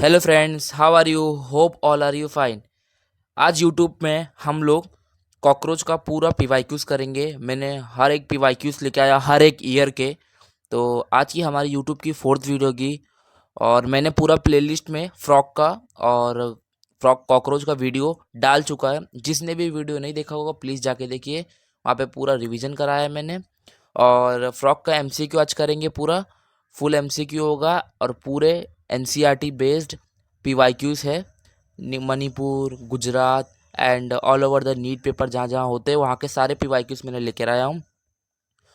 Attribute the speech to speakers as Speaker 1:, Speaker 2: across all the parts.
Speaker 1: Hello friends, how are you? Hope all are you fine. आज YouTube में हम लोग कॉकरोच का पूरा पीवाईक्यूज़ करेंगे। मैंने हर एक पीवाईक्यूज़ लेके आया हर एक ईयर के। तो आज की हमारी यूट्यूब की फोर्थ वीडियो की, और मैंने पूरा प्लेलिस्ट में फ्रॉक का और फ्रॉक कॉकरोच का वीडियो डाल चुका है। जिसने भी वीडियो नहीं देखा होगा प्लीज़ जाके देखिए, वहाँ पे पूरा रिवीजन कराया है मैंने। और फ्रॉक का एमसीक्यू आज करेंगे, पूरा फुल एमसीक्यू होगा और पूरे एनसीईआरटी बेस्ड पीवाईक्यूज़ है। Manipur, Gujarat and all over the NEET paper जहाँ जहाँ होते हैं वहाँ के सारे पीवाईक्यूज़ मैंने लेकर आया हूँ।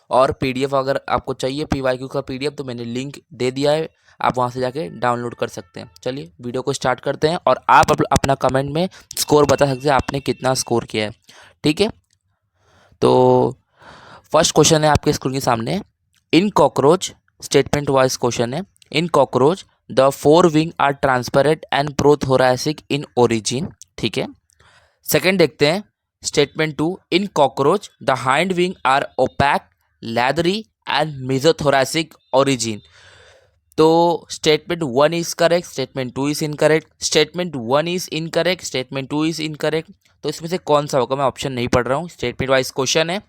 Speaker 1: और पीडीएफ अगर आपको चाहिए पीवाईक्यू का पीडीएफ तो मैंने लिंक दे दिया है, आप वहाँ से जाके डाउनलोड कर सकते हैं। चलिए वीडियो को स्टार्ट करते हैं और आप अपना कमेंट में स्कोर बता सकते हैं आपने कितना स्कोर किया है। ठीक है, तो फर्स्ट क्वेश्चन है आपके स्क्रीन के सामने। In cockroach, statement wise question है। In cockroach the fore wing are transparent and prothoracic in origin. ठीक है, सेकेंड देखते हैं statement two. In cockroach the hind wing are opaque, leathery and mesothoracic origin. तो statement one is correct, statement two is incorrect, statement one is incorrect, statement two is incorrect. तो इसमें से कौन सा होगा? मैं ऑप्शन नहीं पढ़ रहा हूँ, स्टेटमेंट वाइज क्वेश्चन है।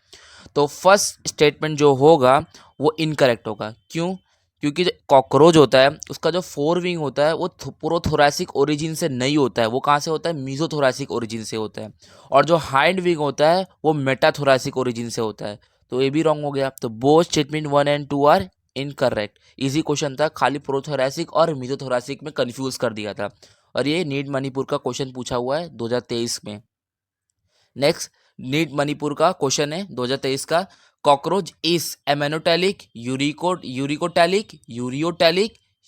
Speaker 1: तो फर्स्ट स्टेटमेंट जो होगा वो इनकरेक्ट होगा। क्यों? क्योंकि जो कॉकरोच होता है उसका जो फोर विंग होता है वो प्रोथोरैसिक ओरिजिन से नहीं होता है। वो कहाँ से होता है? मीजोथोरैसिक ओरिजिन से होता है। और जो हाइंड विंग होता है वो मेटाथोरैसिक ओरिजिन से होता है। तो ये भी रॉन्ग हो गया। तो both statement one and two are incorrect. Easy question था, खाली प्रोथोरैसिक और मीजोथोरैसिक में कंफ्यूज कर दिया था। और ये नीट मणिपुर का क्वेश्चन पूछा हुआ है 2023 में। नेक्स्ट नीट मणिपुर का क्वेश्चन है 2023 का। Cockroach is ammonotelic, uricotelic,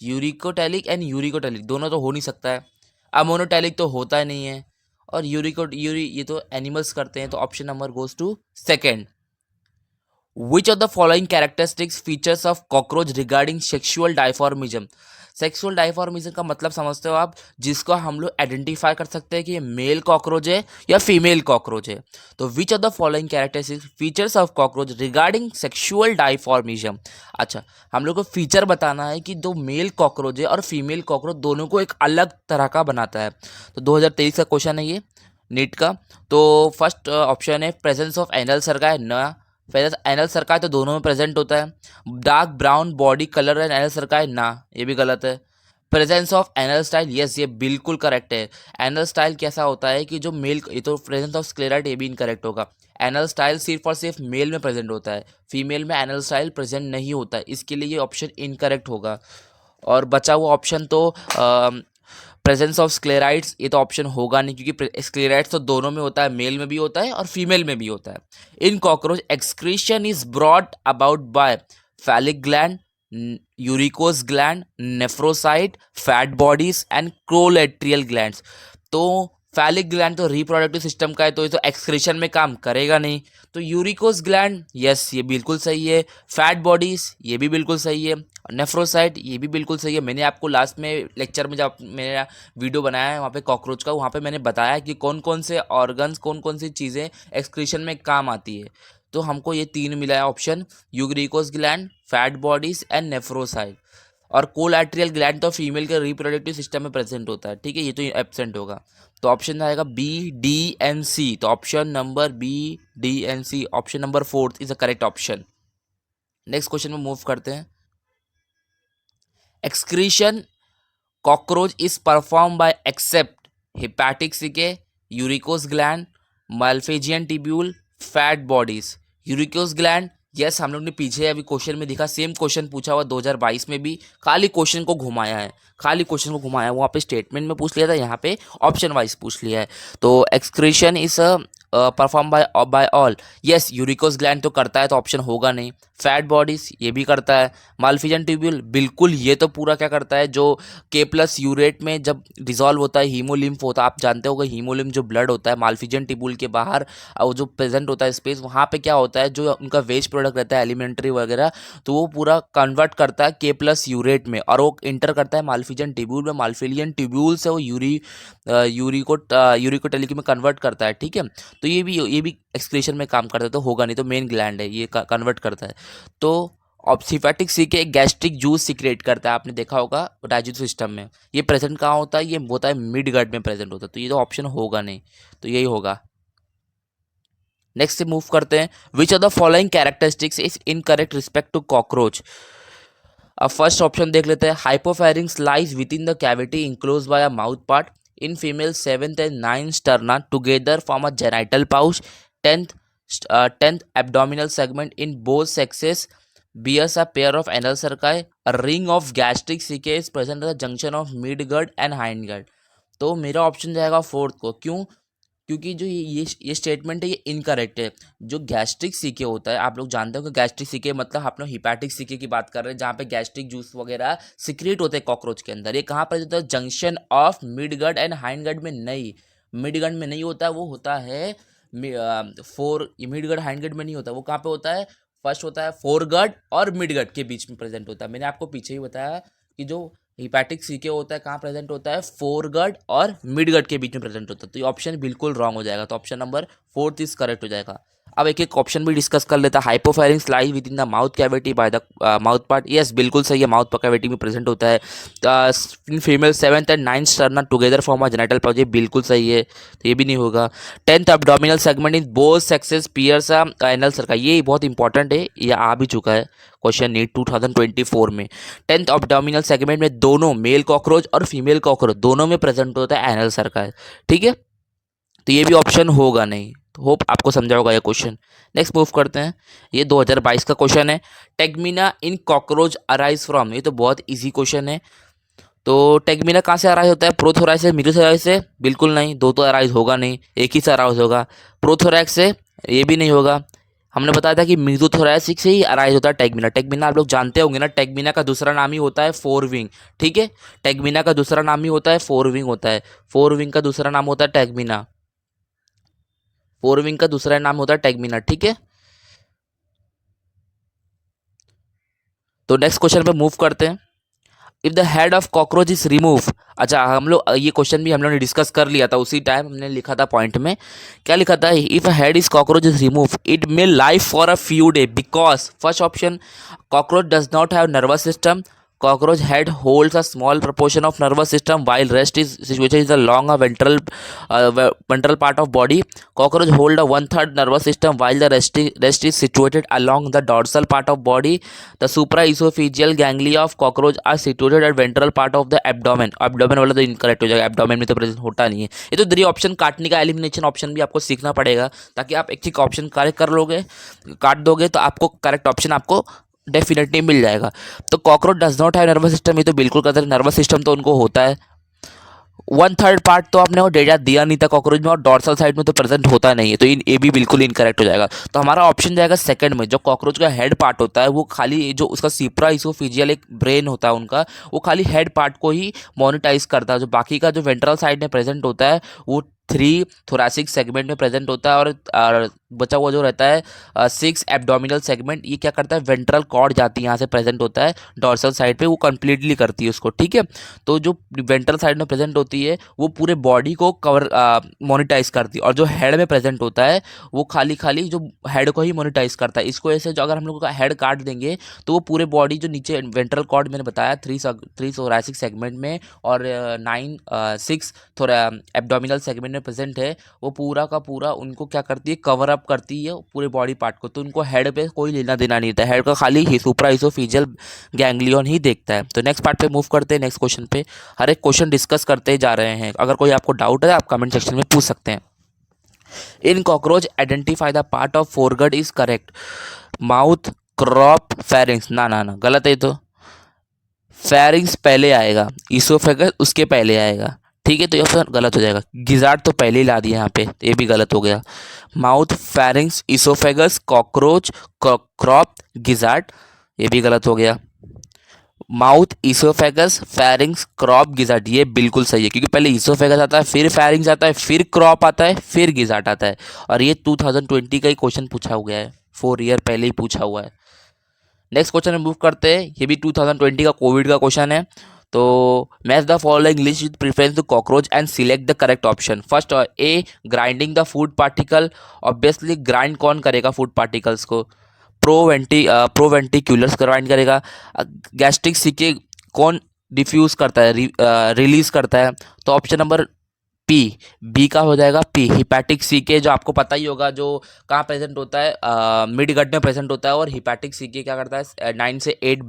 Speaker 1: uricotelic and uricotelic दोनों तो हो नहीं सकता है। अमोनोटैलिक तो होता ही नहीं है। और यूरी ये तो एनिमल्स करते हैं। तो option number goes to second. Which of the following characteristics features of cockroach regarding sexual dimorphism. Sexual dimorphism का मतलब समझते हो आप, जिसको हम लोग आइडेंटिफाई कर सकते हैं कि ये मेल कॉकरोच है या फीमेल कॉकरोच है। तो which of the following characteristics features of cockroach regarding sexual dimorphism. अच्छा, हम लोग को फीचर बताना है कि जो मेल कॉकरोच है और फीमेल कॉकरोच दोनों को एक अलग तरह का बनाता है। तो 2023 का क्वेश्चन है ये नीट का। तो फर्स्ट ऑप्शन है प्रेजेंस ऑफ एनल सरका है ना। फेरस एनल सरका है तो दोनों में प्रेजेंट होता है। Dark brown body colour and anal सरका है ना, ये भी गलत है। Presence of anal style, yes ये बिल्कुल करेक्ट है। एनल स्टाइल कैसा होता है कि जो मेल, ये तो प्रेजेंस ऑफ स्क्लेराइट ये भी इनकरेक्ट होगा। एनल स्टाइल सिर्फ और सिर्फ मेल में प्रेजेंट होता है, फीमेल में एनल स्टाइल प्रेजेंट नहीं होता है, इसके लिए ये ऑप्शन इनकरेक्ट होगा। और बचा हुआ ऑप्शन तो प्रेजेंस ऑफ स्क्लेराइड्स, ये तो ऑप्शन होगा नहीं क्योंकि स्क्लेराइड्स तो दोनों में होता है, मेल में भी होता है और फीमेल में भी होता है। In cockroach excretion is brought about by phallic gland, uricose gland, nephrocyte, fat bodies and collaterial glands. तो फैलिक ग्लैंड तो रिप्रोडक्टिव सिस्टम का है तो ये तो एक्सक्रीशन में काम करेगा नहीं। तो यूरिकोस ग्लैंड, यस ये बिल्कुल सही है। फैट बॉडीज ये भी बिल्कुल सही है। नेफ्रोसाइट ये भी बिल्कुल सही है। मैंने आपको लास्ट में लेक्चर में जब मेरा वीडियो बनाया है वहाँ पे कॉकरोच का, वहाँ पे मैंने बताया कि कौन कौन से ऑर्गन्स, कौन कौन सी चीज़ें एक्सक्रीशन में काम आती है। तो हमको ये तीन मिला है option, uricose gland, fat bodies and nephrocyte. और कोलैट्रियल ग्लैंड तो फीमेल के रिप्रोडक्टिव सिस्टम में प्रेजेंट होता है। ठीक है, ये तो एब्सेंट होगा। तो ऑप्शन आएगा बी डी एंड सी। तो option number B D and C, option number fourth is the correct option. Next question में मूव करते हैं। Excretion cockroach is performed by except hepatic cicae, uricose gland, malphigian tubule, fat bodies। Uricose gland, yes हम लोग ने पीछे अभी question में देखा, सेम क्वेश्चन पूछा हुआ 2022 में भी, खाली क्वेश्चन को घुमाया है, खाली क्वेश्चन को घुमाया है। वहाँ पे स्टेटमेंट में पूछ लिया था, यहाँ पे ऑप्शन वाइज पूछ लिया है। तो excretion is perform by all, yes uricose gland तो करता है तो ऑप्शन होगा नहीं। फैट बॉडीज ये भी करता है। मालफिजन ट्यूब्यूल बिल्कुल, ये तो पूरा क्या करता है, जो के प्लस यूरेट में जब डिजॉल्व होता है हीमोलिम्फ होता है, आप जानते होगा हीमोलिम्फ जो ब्लड होता है मालफिजन ट्यूब्यूल के बाहर और जो प्रेजेंट होता है स्पेस, वहाँ पे क्या होता है जो उनका वेस्ट प्रोडक्ट रहता है एलिमेंट्री वगैरह, तो वो पूरा कन्वर्ट करता है के प्लस यूरेट में और वो इंटर करता है मालफिजन ट्यूब्यूल में। मालफिलियन ट्यूब्यूल से वो यूरिकोटेलिक में कन्वर्ट करता है। ठीक है, तो ये भी एक्सक्रीशन में काम करता है तो होगा नहीं, तो मेन ग्लैंड है ये कन्वर्ट करता है। तो ऑब्सिफैटिक सीके एक गैस्ट्रिक जूस सीक्रेट करता है, आपने देखा होगा डाइजेस्टिव सिस्टम में। ये प्रेजेंट कहाँ होता है, ये होता है मिड गट में प्रेजेंट होता है, तो ये तो ऑप्शन होगा नहीं, तो यही होगा। नेक्स्ट से मूव करते हैं, which are the following characteristics is incorrect respect to cockroach. अब फर्स्ट ऑप्शन देख लेते हैं, hypopharynx lies within the cavity enclose by a mouth part, in female 7th and 9th sterna together form a genital pouch, 10th abdominal segment in both sexes bears a pair of anal cerci, a ring of gastric caeca is present at the junction of midgut and hindgut। तो मेरा option जाएगा fourth को, क्यों? क्योंकि जो ये statement है ये इनकरेक्ट है। जो गैस्ट्रिक सीके होता है, आप लोग जानते हो कि गैस्ट्रिक सीके मतलब आप लोग हिपैटिक सीके की बात कर रहे हैं, जहाँ पे गैस्ट्रिक जूस वगैरह सिक्रेट होते हैं कॉकरोच के अंदर। ये कहाँ पर होता है? Junction of mid gut and hind gut में नहीं, मिड गट में नहीं होता, वो होता है मिड गट हाइंड गट में नहीं होता, वो कहाँ पे होता है? फर्स्ट होता है फोर गट और मिड गट के बीच में प्रेजेंट होता है। मैंने आपको पीछे ही बताया कि जो हिपैटिक सीके होता है कहाँ प्रेजेंट होता है? फोरगट और मिडगट के बीच में प्रेजेंट होता है, तो ये ऑप्शन बिल्कुल रॉन्ग हो जाएगा, तो option number fourth is correct हो जाएगा। अब एक एक ऑप्शन भी डिस्कस कर लेता है। Hypopharynx lie with in the mouth cavity by the mouth part, yes बिल्कुल सही है, माउथ कैविटी में प्रेजेंट होता है। इन female 7th and 9th sternum together form a genital pouch, ये बिल्कुल सही है, तो ये भी नहीं होगा। 10th abdominal segment in both sexes bears anal cerci, ये बहुत इंपॉर्टेंट है, ये आ भी चुका है क्वेश्चन नीट 2024 में। 10th abdominal segment में दोनों मेल कॉकरोच और फीमेल कॉकरोच दोनों में प्रेजेंट होता है एनल सर्का, ठीक है, तो ये भी ऑप्शन होगा नहीं। होप आपको समझा होगा ये क्वेश्चन। नेक्स्ट मूव करते हैं, ये 2022 का क्वेश्चन है। टेगमिना इन कॉकरोच अराइज फ्रॉम, ये तो बहुत इजी क्वेश्चन है। तो टेगमिना कहाँ से अराइज होता है? प्रोथोरैक्स से, मीजोथोरैक्स से? बिल्कुल नहीं, दो तो अराइज होगा नहीं, एक ही से अराइज होगा। प्रोथोरैक्स से? ये भी नहीं होगा। हमने बताया था कि मीजोथोरैसिक से ही अराइज होता है टेगमिना। टेगमिना आप लोग जानते होंगे ना, टेगमिना का दूसरा नाम ही होता है फोर विंग, ठीक है, टेगमिना का दूसरा नाम ही होता है फोर विंग होता है, फोर विंग का दूसरा नाम होता है टेगमिना, फोर विंग का दूसरा नाम होता है टेगमिना, ठीक है। तो नेक्स्ट क्वेश्चन पे मूव करते हैं। If the head of cockroach is remove, अच्छा हम लोग ये क्वेश्चन भी हम लोग ने डिस्कस कर लिया था, उसी टाइम हमने लिखा था पॉइंट में, क्या लिखा था? If a head is cockroach is remove it may live for a few day because, first option, cockroach does not have nervous system, cockroach head holds a small proportion of nervous system while rest is situated is along a ventral part of body, cockroach hold a 1/3 nervous system while the rest is situated along the dorsal part of body, the supraesophageal ganglia of cockroach are situated at ventral part of the abdomen, abdomen वाला तो incorrect हो जाएगा, abdomen में तो present होता नहीं है। ये तो 3 ऑप्शन काटने का एलिमिनेशन ऑप्शन भी आपको सीखना पड़ेगा, ताकि आप एक एक ऑप्शन करेक्ट कर लोगे, काट दोगे तो आपको करेक्ट ऑप्शन आपको डेफिनेटली मिल जाएगा। तो cockroach does not have nervous system, ये तो बिल्कुल कहते हैं, नर्वस सिस्टम तो उनको होता है। 1/3 पार्ट तो आपने वो डेटा दिया नहीं था कॉकरोच में, और डॉर्सल साइड में तो प्रेजेंट होता नहीं है, तो इन ए भी बिल्कुल इनकरेक्ट हो जाएगा। तो हमारा ऑप्शन जाएगा सेकंड में, जो कॉकरोच का हेड पार्ट होता है वो खाली, जो उसका सिप्रा इसोफिजियल एक ब्रेन होता है उनका, वो खाली हेड पार्ट को ही मोनिटाइज करता है, जो बाकी का जो वेंट्रल साइड में प्रेजेंट होता है वो 3 थोरैसिक सेगमेंट में प्रेजेंट होता है, और बचा हुआ जो रहता है 6 एब्डोमिनल सेगमेंट, ये क्या करता है? वेंट्रल कॉर्ड जाती है यहाँ से प्रेजेंट होता है डॉर्सल साइड पे, वो कंप्लीटली करती है उसको, ठीक है। तो जो वेंट्रल साइड में प्रेजेंट होती है वो पूरे बॉडी को कवर मोनिटाइज करती है, और जो हेड में प्रेजेंट होता है वो खाली जो हेड को ही मोनिटाइज करता है। इसको ऐसे जो अगर हम लोग का हेड काट देंगे तो वो पूरे बॉडी जो नीचे वेंट्रल कॉर्ड मैंने बताया 3 थोरैसिक सेगमेंट में और 6 थोड़ा एब्डोमिनल सेगमेंट में प्रेजेंट है, वो पूरा का पूरा उनको क्या करती है? कवर अप करती है पूरे बॉडी पार्ट को, तो उनको हेड पे कोई लेना देना नहीं था, हेड का खाली सुप्राइसोफेजियल गैंग्लियन ही देखता है। तो नेक्स्ट पार्ट पे मूव करते हैं, नेक्स्ट क्वेश्चन पे हर एक क्वेश्चन डिस्कस करते जा रहे हैं, अगर कोई आपको डाउट है आप कमेंट सेक्शन में पूछ सकते हैं। इन cockroach identify the part of foregut is correct, mouth, crop, pharynx, ना ना ना गलत है, तो फेरिंग्स पहले आएगा, इसोफेगस उसके पहले आएगा, ठीक है, तो ये ऑप्शन गलत हो जाएगा। गिजार्ड तो पहले ही ला दिया यहाँ पे, तो ये भी गलत हो गया। Mouth, pharynx, oesophagus, cockroach, crop, gizzard, ये भी गलत हो गया। Mouth, oesophagus, pharynx, crop, gizzard, ये बिल्कुल सही है, क्योंकि पहले इसोफेगस आता है, फिर फेरिंग्स आता है, फिर क्रॉप आता है, फिर गिजार्ड आता है, और ये 2020 का ही क्वेश्चन पूछा हुआ है, 4 ईयर पहले ही पूछा हुआ है। नेक्स्ट क्वेश्चन में मूव करते हैं, ये भी 2020 का कोविड का क्वेश्चन है। तो match the following list with preference to cockroach and select the correct option. First A, grinding the food particle, obviously grind कौन करेगा फूड पार्टिकल्स को? प्रोवेंटिक्यूलर प्रोवाइड करेगा। गैस्ट्रिक सीके कौन डिफ्यूज करता है, रिलीज करता है, तो ऑप्शन नंबर पी, बी का हो जाएगा पी। हिपैटिक सीके जो आपको पता ही होगा, जो कहाँ प्रेजेंट होता है, मिड गट में प्रेजेंट होता है। और हिपैटिक सीके क्या करता है, 9 से 8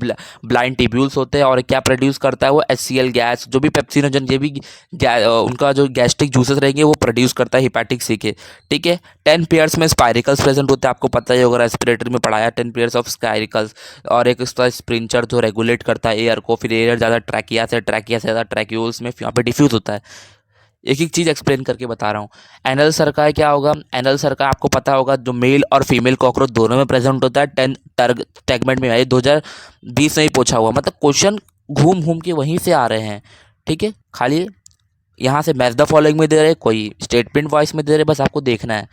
Speaker 1: ब्लाइंड टिब्यूल्स होते हैं, और क्या प्रोड्यूस करता है वो HCl गैस, जो भी पेप्सिनोजन, ये भी उनका जो गैस्ट्रिक जूसेस रहेंगे वो प्रोड्यूस करता है हिपैटिक सीके। ठीक है। 10 पेयर्स में स्पाइरिकल्स प्रेजेंट होते हैं, आपको पता ही होगा, रेस्पिरेटरी में पढ़ाया 10 पेयर्स ऑफ स्पाइरिकल्स। और एक उसका स्प्रिंचर जो रेगुलेट करता है एयर को, फिर एयर ज़्यादा ट्रैकिया से ज़्यादा ट्रैक्यूल्स में यहाँ पे डिफ्यूज होता है। एक एक चीज़ एक्सप्लेन करके बता रहा हूँ। एनल सर्काई क्या होगा, एनल सर्काई आपको पता होगा जो मेल और फीमेल कॉकरोच दोनों में प्रेजेंट होता है। 10 सेगमेंट में है, 2020 में ही पूछा हुआ, मतलब क्वेश्चन घूम घूम के वहीं से आ रहे हैं। ठीक है, खाली यहाँ से मैच द फॉलोइंग में दे रहे, कोई स्टेटमेंट वॉइस में दे रहे, बस आपको देखना है।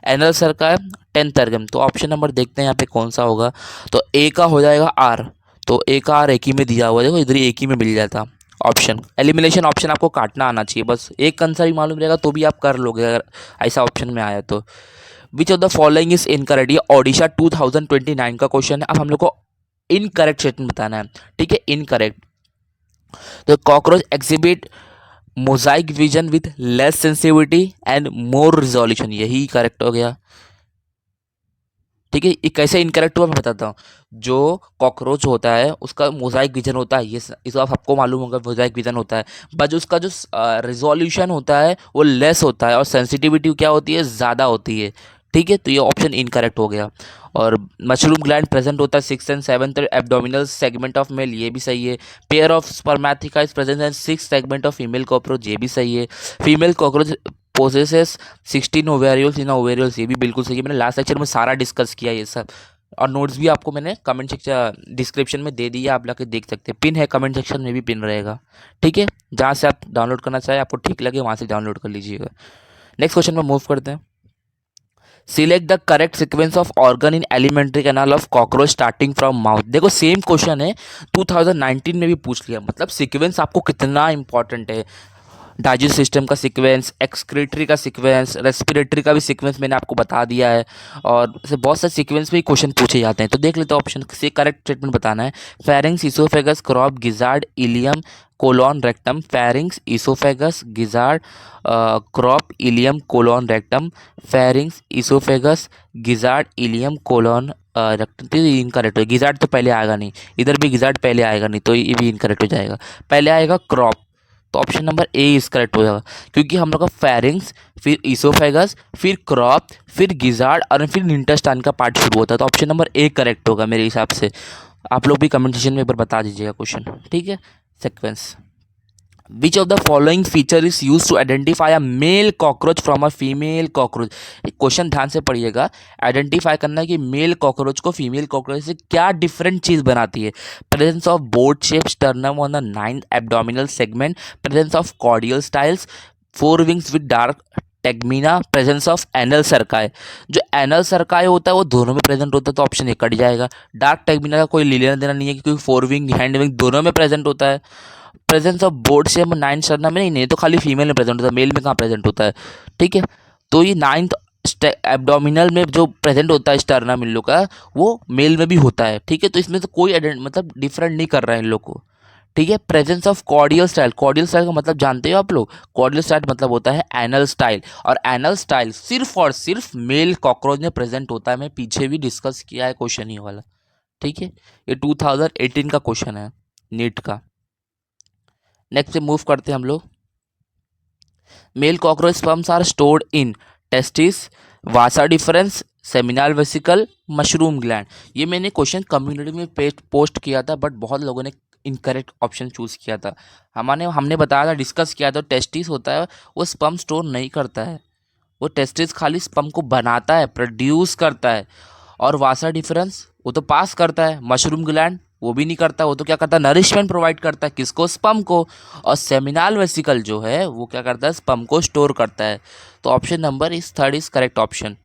Speaker 1: एनल सर्काई 10 तरगम, तो ऑप्शन नंबर देखते हैं यहाँ पे कौन सा होगा। तो ए का हो जाएगा आर, तो ए का आर एक ही में दिया हुआ है, देखो इधर ही एक ही में मिल जाता ऑप्शन। एलिमिनेशन ऑप्शन आपको काटना आना चाहिए, बस एक आंसर भी मालूम रहेगा तो भी आप कर लोगे अगर ऐसा ऑप्शन में आया तो। Which of the following is incorrect, ये ओडिशा 2029 का क्वेश्चन है। अब हम लोग को इनकरेक्ट स्टेटमेंट बताना है। ठीक है, इनकरेक्ट। तो cockroach exhibit Mosaic vision with less sensitivity and more resolution, यही करेक्ट हो गया। ठीक है, ये कैसे इनकरेक्ट हुआ मैं बताता हूँ। जो कॉकरोच होता है उसका मोजाइक विजन होता है, ये इस आप सबको मालूम होगा मोजाइक विजन होता है, बट उसका जो रिजोल्यूशन होता है वो लेस होता है और सेंसिटिविटी क्या होती है, ज़्यादा होती है। ठीक है, तो ये ऑप्शन इनकरेक्ट हो गया। और मशरूम ग्लैंड प्रेजेंट होता है 6th and 7th abdominal segment of male, ये भी सही है। Pair of spermatheca is present in 6th segment of female cockroach, ये भी सही है। फीमेल कॉकरोच पोजेसेस 16 ओवेरियल्स इन ओवेरियल्स, ये भी बिल्कुल सही है। मैंने लास्ट लेक्चर में सारा डिस्कस किया ये सब, और नोट्स भी आपको मैंने कमेंट सेक्शन डिस्क्रिप्शन में दे दिया, आप जाके देख सकते हैं। पिन है कमेंट सेक्शन में भी, पिन रहेगा। ठीक है, जहाँ से आप डाउनलोड करना चाहें, आपको ठीक लगे वहाँ से डाउनलोड कर लीजिएगा। नेक्स्ट क्वेश्चन में मूव करते हैं। Select the correct sequence of organ in alimentary canal of cockroach starting from mouth. देखो सेम क्वेश्चन है, 2019 में भी पूछ लिया, मतलब सीक्वेंस आपको कितना इंपॉर्टेंट है। डाइजेस्ट सिस्टम का सीक्वेंस, एक्सक्रीटरी का सीक्वेंस, रेस्पिरेटरी का भी सीक्वेंस मैंने आपको बता दिया है, और ऐसे बहुत सारे सीक्वेंस में ही क्वेश्चन पूछे जाते हैं। तो देख लेते हैं ऑप्शन से करेक्ट स्टेटमेंट बताना है। Pharynx, oesophagus, crop, gizzard, ileum, colon, rectum. Pharynx, oesophagus, gizzard, crop, ileum, colon, rectum. Pharynx, oesophagus, gizzard, ileum, colon, rectum. तो ये इनकरेक्ट है, गिजार्ड तो पहले आएगा नहीं, इधर भी गिजार्ड पहले आएगा नहीं, तो ये भी इनकरेक्ट हो जाएगा। पहले आएगा क्रॉप, तो option number A is correct हो जाएगा, क्योंकि हम लोग का फेरिंग्स, फिर इसोफेगस, फिर क्रॉप, फिर गिजार्ड और फिर इंटेस्टाइन का पार्ट शुरू होता है, तो ऑप्शन नंबर ए करेक्ट होगा मेरे हिसाब से। आप लोग भी कमेंट सेक्शन में एक बार बता दीजिएगा क्वेश्चन। ठीक है, sequence. Which of the following feature is use to identify a male cockroach from a female cockroach. Question ध्यान से पढ़िएगा, आइडेंटिफाई करना है कि मेल कॉकरोच को फीमेल कॉकरोच से क्या डिफरेंट चीज बनाती है। Presence of board shape sternum on the 9th abdominal segment, presence of caudal styles, 4 wings with dark tegmina, presence of anal cerci. जो एनल सर्काई होता है वो दोनों में प्रेजेंट होता है, तो ऑप्शन ए कट जाएगा। डार्क टेगमीना का कोई लेना देना नहीं है, क्योंकि 4 विंग हैंड विंग दोनों में प्रेजेंट होता है। Presence of board shape 9 sternum में नहीं, तो खाली फीमेल में प्रेजेंट होता है, मेल में कहाँ प्रेजेंट होता है। ठीक है, तो ये 9th एब्डोमिनल में जो प्रेजेंट होता है स्टर्नम इन लोग का, वो मेल में भी होता है। ठीक है, तो इसमें तो कोई मतलब डिफरेंट नहीं कर रहा है इन लोग को। ठीक है, presence of cordial style, cordial style का मतलब जानते हो आप लोग, कॉर्डियल स्टाइल मतलब होता है एनल स्टाइल, और एनल स्टाइल सिर्फ और सिर्फ मेल कॉकरोच में प्रेजेंट होता है। मैं पीछे भी डिस्कस किया है क्वेश्चन ये वाला। ठीक है, ये 2018 का क्वेश्चन है नीट का। नेक्स्ट पे मूव करते हैं हम लोग। Male cockroach sperms are stored in testis, vasa deferens, seminal vesicle, mushroom gland. ये मैंने क्वेश्चन कम्युनिटी में पोस्ट किया था, बट बहुत लोगों ने इनकरेक्ट ऑप्शन चूज़ किया था। हमने बताया था, डिस्कस किया था, टेस्टिस होता है वो स्पर्म स्टोर नहीं करता है, वो टेस्टिस खाली स्पर्म को बनाता है, प्रोड्यूस करता है। और वासा डिफरेंस वो तो पास करता है। मशरूम ग्लैंड वो भी नहीं करता, वो तो क्या करता है, नरिशमेंट प्रोवाइड करता है, किसको, स्पर्म को। और सेमिनल वेसिकल जो है वो क्या करता है, स्पर्म को स्टोर करता है। तो ऑप्शन नंबर इस 3rd is correct option.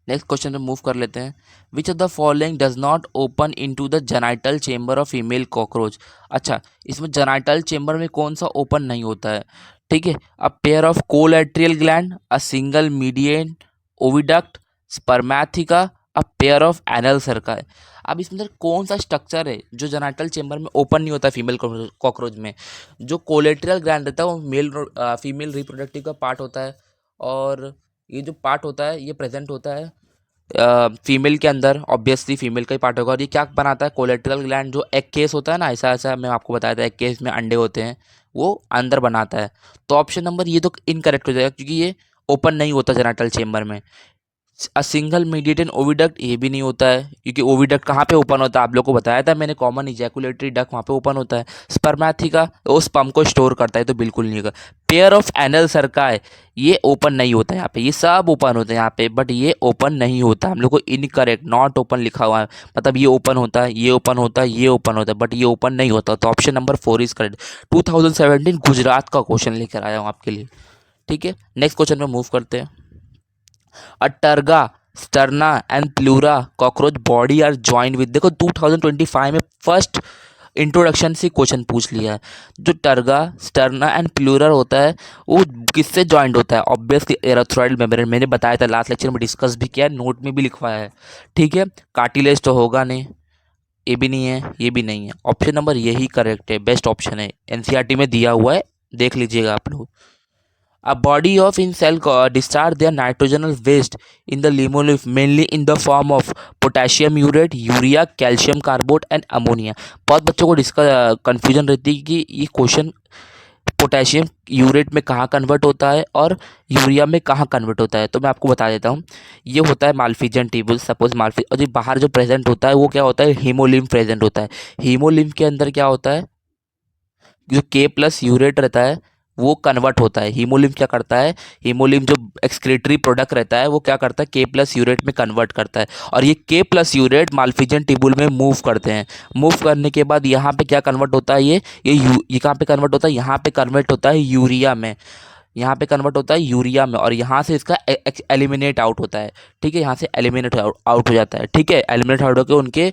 Speaker 1: Next question पे मूव कर लेते हैं। विच of the following does not open into the genital chamber of female cockroach. अच्छा, इसमें जेनाइटल चेंबर में कौन सा ओपन नहीं होता है। ठीक है, a pair of collaterial gland, a single median oviduct, spermatheca, a pair of anal cerci. अब इसमें अंदर कौन सा स्ट्रक्चर है जो जेनाइटल चेम्बर में ओपन नहीं होता फीमेल कॉकरोच में? जो कोलेटरल ग्लैंड रहता है वो मेल फीमेल रिप्रोडक्टिव का पार्ट होता है, और ये जो पार्ट होता है ये प्रेजेंट होता है फीमेल के अंदर, ऑब्वियसली फीमेल का ही पार्ट होगा। और ये क्या बनाता है? कोलेटरल ग्लैंड, जो एग केस होता है ना, ऐसा ऐसा मैं आपको बताया था, एग केस में अंडे होते हैं, वो अंदर बनाता है। तो ऑप्शन नंबर ये तो इनकरेक्ट हो जाएगा, क्योंकि ये ओपन नहीं होता जेनाइटल चेम्बर में। अ सिंगल मीडिएटेड ओविडक्ट, ये भी नहीं होता है, क्योंकि ओविडक्ट कहाँ पे ओपन होता है? आप लोगों को बताया था मैंने, कॉमन इजैकुलेटरी डक्ट वहाँ पे ओपन होता है। स्पर्मेथिका वो स्पर्म को स्टोर करता है, तो बिल्कुल नहीं होगा। पेयर ऑफ एनल सर्काई, ये ओपन नहीं होता है यहाँ पे, ये सब ओपन होते हैं यहाँ पे, बट ये ओपन नहीं होता। हम लोग को इनकरेक्ट, नॉट ओपन लिखा हुआ है, मतलब ये ओपन होता है, ये ओपन होता है, ये ओपन होता है, बट ये ओपन नहीं होता। तो option number 4 is correct. 2017 Gujarat का क्वेश्चन लेकर आया हूँ आपके लिए। ठीक है, नेक्स्ट क्वेश्चन में मूव करते हैं। A turga, sterna and pleura cockroach body are joined with, देखो 2025 में फर्स्ट इंट्रोडक्शन से क्वेश्चन पूछ लिया है। जो टर्गा, स्टर्ना एंड प्लूरर होता है वो किससे जॉइंट होता है? ऑब्वियसली एराथ्रोइड मेम्ब्रेन, मैंने बताया था लास्ट लेक्चर में, डिस्कस भी किया है, नोट में भी लिखवाया है। ठीक है, कार्टिलेज तो होगा नहीं, ये भी नहीं है, ये भी नहीं है। ऑप्शन नंबर यही करेक्ट है, बेस्ट ऑप्शन है, एनसीईआरटी में दिया हुआ है, देख लीजिएगा आप लोग। A body of in cell discharge their nitrogenous waste in the limnolymph mainly in the form of potassium urate, urea, calcium Corbett and ammonia. बहुत बच्चों को डिस्कस कन्फ्यूजन रहती है कि ये क्वेश्चन पोटेशियम यूरेट में कहाँ कन्वर्ट होता है और यूरिया में कहाँ कन्वर्ट होता है। तो मैं आपको बता देता हूँ, ये होता है माल्फिजन टेबल, सपोज माल्फी, और जो बाहर जो प्रेजेंट होता है वो क्या होता है? हीमोलिम्फ प्रेजेंट होता है। हीमोलिम्फ के अंदर क्या होता है? जो के प्लस यूरेट रहता है वो कन्वर्ट होता है। हीमोलिम्फ क्या करता है? हीमोलिम्फ जो एक्सक्रीटरी प्रोडक्ट रहता है वो क्या करता है? के प्लस यूरेट में कन्वर्ट करता है, और ये के प्लस यूरेट माल्फिजन टिब्यूल में मूव करते हैं। मूव करने के बाद यहाँ पे क्या कन्वर्ट होता है? ये कहाँ पे कन्वर्ट होता है? यहाँ पे कन्वर्ट होता है यूरिया में, यहाँ पे कन्वर्ट होता है यूरिया में, और यहाँ से इसका एलिमिनेट आउट होता है। ठीक है, यहाँ से एलिमिनेट आउट हो जाता है। ठीक है, एलिमिनेट आउट होकर उनके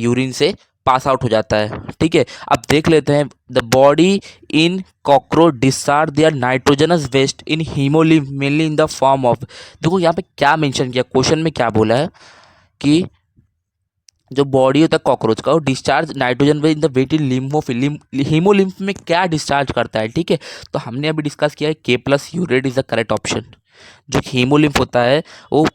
Speaker 1: यूरिन से पास आउट हो जाता है। ठीक है, अब देख लेते हैं, the body in cockroach discharge their nitrogenous waste in haemolymph mainly in the form of, देखो यहाँ पे क्या मेंशन किया, क्वेश्चन में क्या बोला है कि जो बॉडी होता है कॉकरोच का वो discharge nitrogen in the wet in लिम्फोफिल, हीमोलिम्फ में क्या डिस्चार्ज करता है। ठीक है, तो हमने अभी डिस्कस किया है के plus urate is the correct option. जो हीमोलिम्फ होता है वो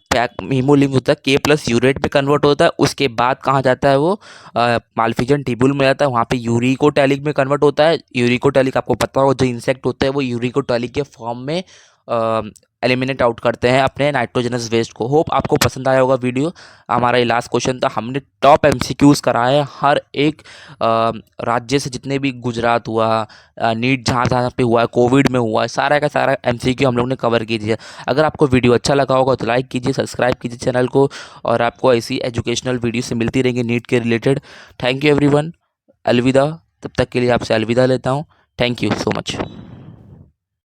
Speaker 1: हीमोलिम्फ होता है के प्लस यूरेट में कन्वर्ट होता है, उसके बाद कहाँ जाता है वो? माल्फिजन टिब्यूल में जाता है, वहाँ पे यूरिकोटैलिक में कन्वर्ट होता है। यूरिकोटैलिक आपको पता हो, जो इंसेक्ट होते हैं वो यूरिकोटैलिक के फॉर्म में एलिमिनेट आउट करते हैं अपने नाइट्रोजनस वेस्ट को। होप आपको पसंद आया होगा वीडियो। हमारा ये लास्ट क्वेश्चन था, हमने टॉप एमसीक्यूज़ कराए हैं हर एक राज्य से, जितने भी गुजरात हुआ, नीट जहाँ जहाँ पे हुआ है, कोविड में हुआ है, सारा का सारा एमसीक्यू हम लोग ने कवर कीजिए। अगर आपको वीडियो अच्छा लगा होगा तो लाइक कीजिए, सब्सक्राइब कीजिए चैनल को, और आपको ऐसी एजुकेशनल वीडियो से मिलती रहेंगी नीट के रिलेटेड। थैंक यू एवरीवन, अलविदा। तब तक के लिए आपसे अलविदा लेता हूँ। Thank you so much.